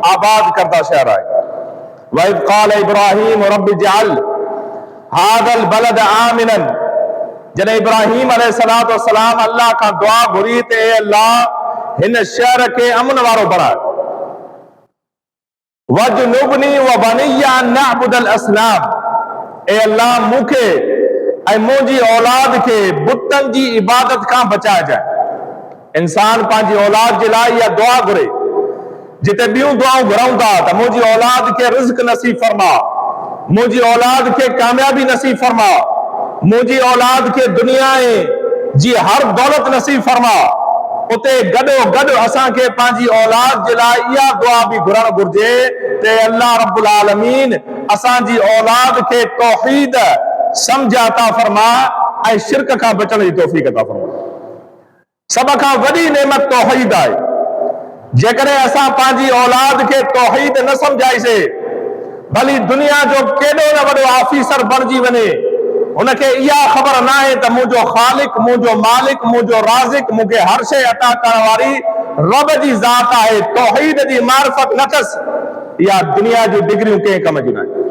आबाद करदा शहर आहे। वइद क़ाल इब्राहीम रब्बि जअल हादल बलद आमिनन, जॾहिं इब्राहीम अलैहिस्सलातु वस्सलाम अल्लाह का दुआ घुरी ते अल्लाह हिन शहर के अमन वारो बणाए। वजनुबनी व बनिया अन नअबुदल असनाम, ए अल्लाह मूंखे ऐं मुंहिंजी औलाद खे बुतनि जी इबादत खां बचाइजांइ। इंसान पंहिंजी औलाद जे लाइ इहा दुआ घुरे, जिते ॿियूं दुआऊं घुरऊं था त मुंहिंजी औलाद खे रिज़्क़ नसीब फरमा, मुंहिंजी औलाद खे कामयाबी नसीब फरमा, मुंहिंजी औलाद खे दुनिया जी हर दौलत नसीब फरमा, उते गॾो गॾु असांखे पंहिंजी औलाद जे लाइ इहा दुआ बि घुरणु घुर्जे ते अल्लाह रब्बुल आलमीन असांजी औलाद खे तौहीद सम्झ अता फरमा ऐं शिरक खां बचण जी तौफ़ीक़ अता फरमा। सब खां वॾी नेमत तौहीद आहे। जेकॾहिं असां पंहिंजी औलाद खे तौहीद न सम्झाईसीं, भली दुनिया जो केॾो न वॾो ऑफिसर बणिजी वञे, उनखे इहा ख़बर न आहे त मुंहिंजो ख़ालिक, मुंहिंजो मालिक, मुंहिंजो राज़िक, मूंखे हर शइ अता करण वारी रब जी ज़ात आहे। तौहीद जी मारिफत न अथसि, इहा दुनिया जूं डिग्रियूं कंहिं कम जूं न आहिनि।